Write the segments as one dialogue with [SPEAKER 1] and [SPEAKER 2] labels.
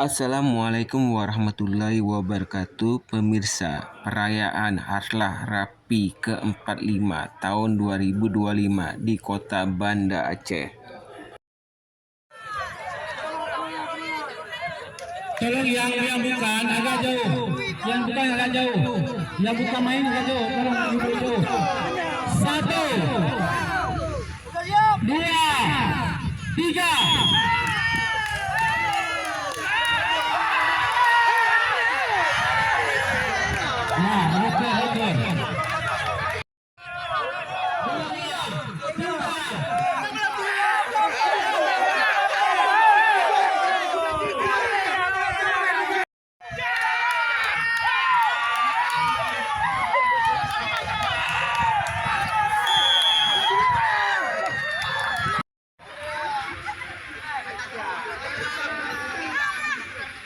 [SPEAKER 1] Assalamualaikum warahmatullahi wabarakatuh. Pemirsa, perayaan Harlah Rapi ke-45 tahun 2025 di Kota Banda Aceh.
[SPEAKER 2] Tolong yang bukan agak jauh, yang bukan agak jauh, yang bukan main agak jauh, tolong jauh. 1, 2, 3. Nah, betul.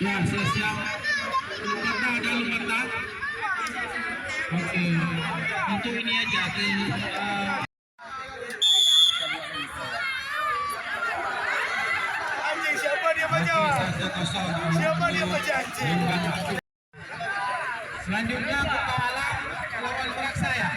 [SPEAKER 2] Ya, siap. Lumpata ada lumpata. Oke. Untuk ini aja
[SPEAKER 3] Siapa dia menjawab? Siapa dia berjanji?
[SPEAKER 2] Selanjutnya petualang lawan berak saya.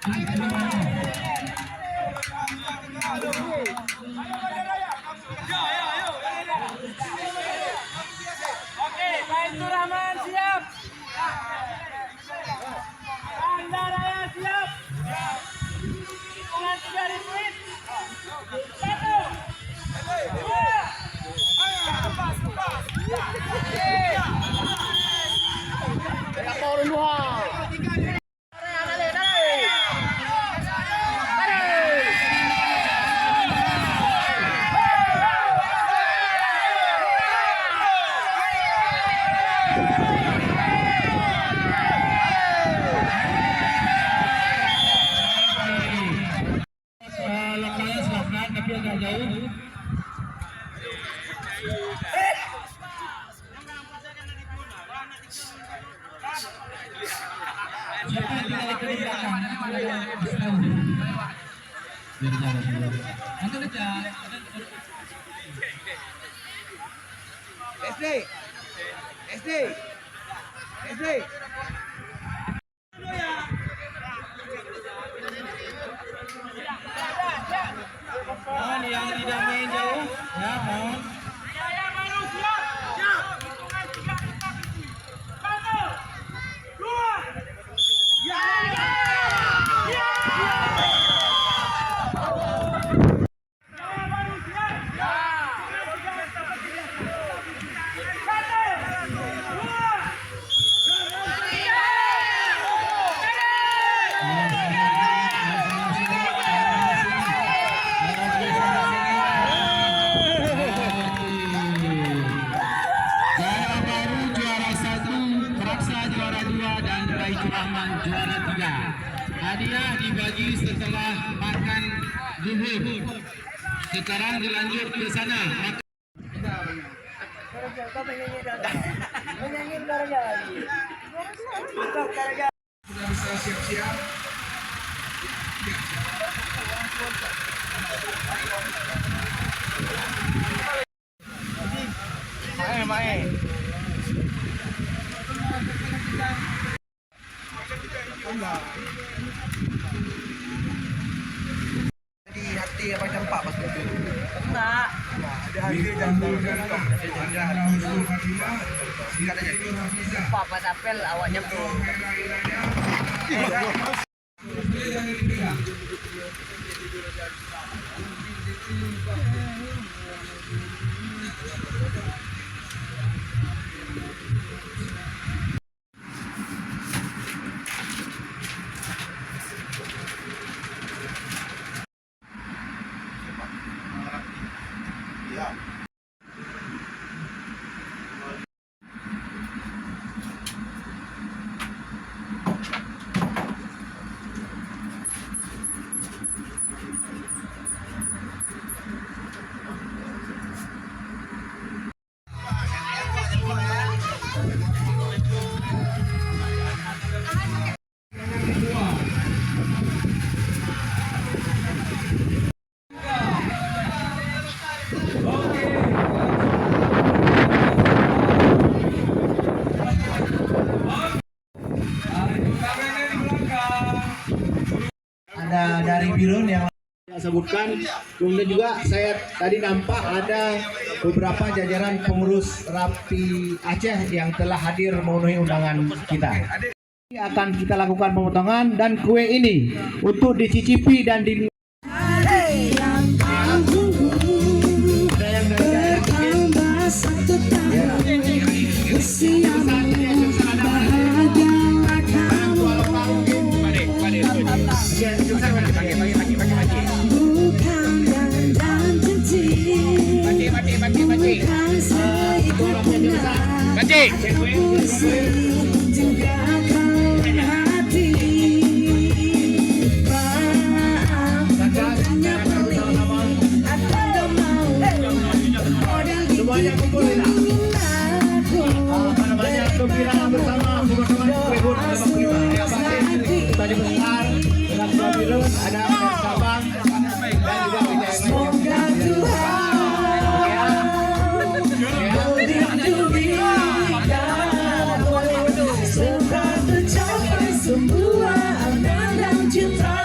[SPEAKER 3] Oke, Pak Rahman siap. Anda Raya siap. Hitungan 3 repeat. 1, 2.
[SPEAKER 2] Lokalnya silakan, tapi agak jauh. Siapa yang tidak ikut di belakang? Biar jalan. Nanti aja.
[SPEAKER 3] SD. SD. SD.
[SPEAKER 2] Mohon yang tidak main jauh, ya mohon.
[SPEAKER 3] Saya baru siap. Siap. 1, 2. Ya. Ya. Saya baru siap. Ya. 1, 2.
[SPEAKER 2] Jaya Baru juara 1, Praksa juara 2, dan Baitur Rahman juara 3. Hadiah dibagi setelah makan zuhur. Sekarang dilanjut ke sana. Sudah bisa siap-siap.
[SPEAKER 3] Main. Di hati apa campak pas itu? Enggak. Ada hati jantung. Papa tapel awaknya bro.
[SPEAKER 4] Ada dari Birun yang saya sebutkan, kemudian juga saya tadi nampak ada beberapa jajaran pengurus Rapi Aceh yang telah hadir memenuhi undangan kita. Ini akan kita lakukan pemotongan dan kue ini untuk dicicipi dan di semuanya kumpul ya. Gembira bersama teman-teman kue ya, tadi besar dalam Birun ada Sabang dan juga
[SPEAKER 5] Semoga Tuhan tercapai semua angan dan cinta.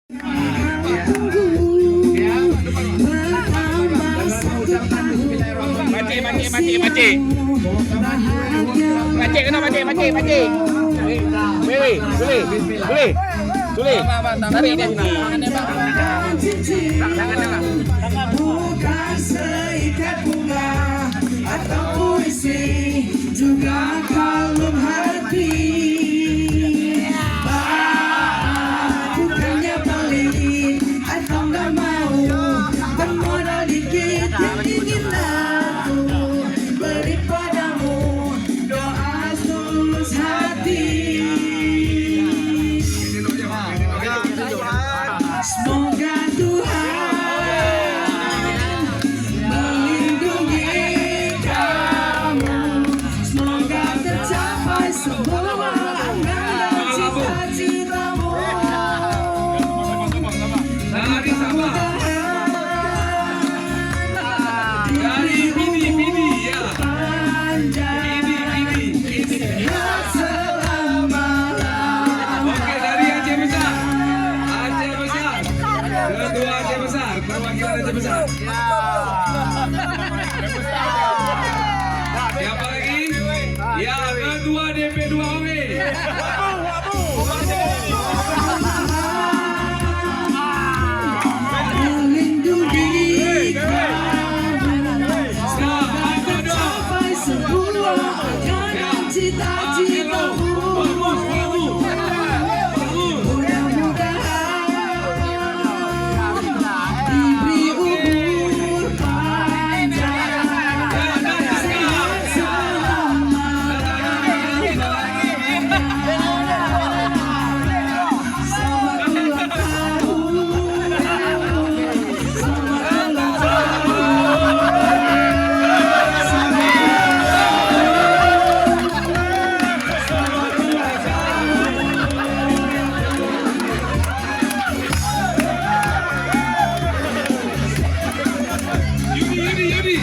[SPEAKER 1] Macik kena macik. Boleh. Tarik dia sini. Tangan.
[SPEAKER 5] Bukan seikat bunga atau puisi, juga kalung hati. Bukannya pelit atau nggak mau, bermodal dikit yang ingin aku beri padamu, doa tulus hati. Semoga Tuhan melindungi kamu, semoga tercapai semua angan dan cita-citamu. Sehat selama-lamanya.
[SPEAKER 6] Ketua Aceh Besar, perwakilan Aceh Besar. Siapa lagi? Ya, Ketua DP2 OB.
[SPEAKER 5] Melindungi kamu, semoga tercapai semua angan dan cita-citamu. Diberi umur panjang, sehat selama-lamanya. Selamat ulang tahun, selamat ulang
[SPEAKER 6] Yudi.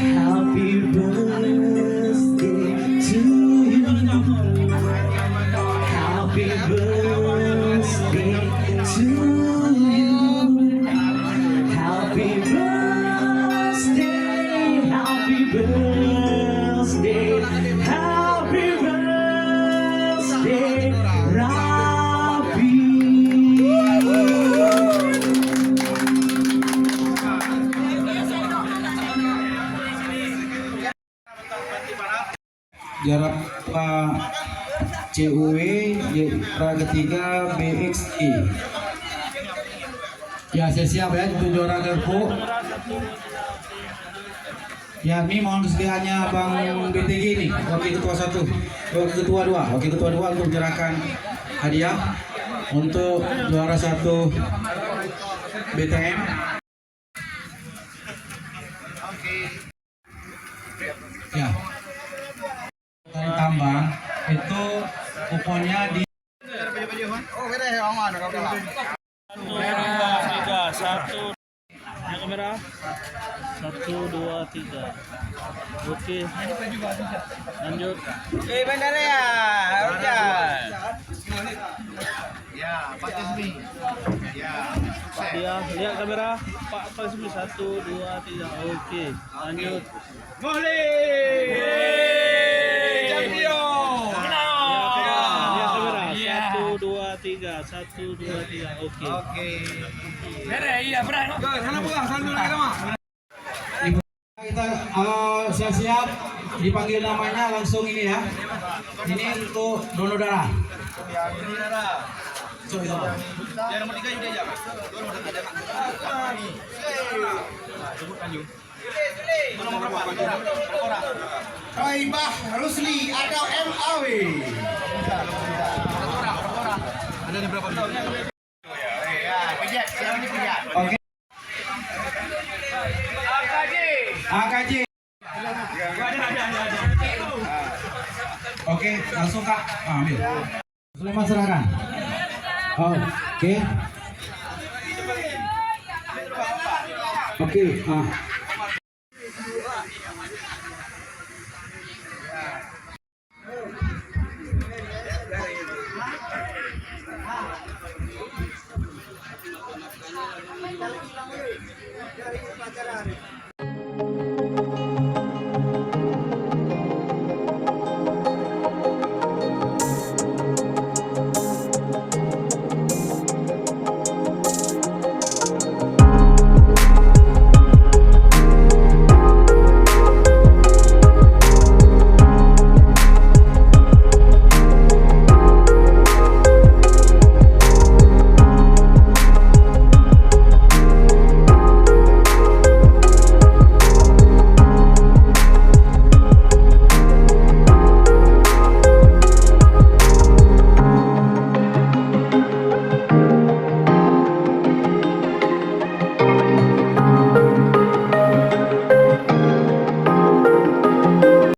[SPEAKER 5] Happy birthday to you. Happy birthday to you. Happy birthday, happy birthday, happy birthday, Rapi.
[SPEAKER 7] Jarak CUW ketiga BXI. Ya, saya siap ya untuk juara gerpo. Ya, ini mohon kesediaannya Bang BTG ini, wakil ketua 1, wakil ketua 2 untuk menyerahkan hadiah untuk juara 1 BTM. Ya. Dari tambang itu kuponnya di
[SPEAKER 8] Satu kamera 1, 2, 3. Oke, lanjut.
[SPEAKER 3] Bandara ya, hujan.
[SPEAKER 8] Dia lihat kamera Pak Resmi 1, 2, 3. Oke, lanjut.
[SPEAKER 6] Champion.
[SPEAKER 8] Lihat kamera 1, 2, 3. 1, 2, 3. Oke.
[SPEAKER 7] kita siap-siap dipanggil namanya langsung ini ya. Ini untuk donor darah. So, itu.
[SPEAKER 3] Yang nomor 3 Yuda aja. Nomor berapa? Raibah Rusli atau MAW. Ada
[SPEAKER 2] Oke. AKJ. Oke, langsung Kak. Ambil. Sulaiman serahkan. Oh, oke. Oke,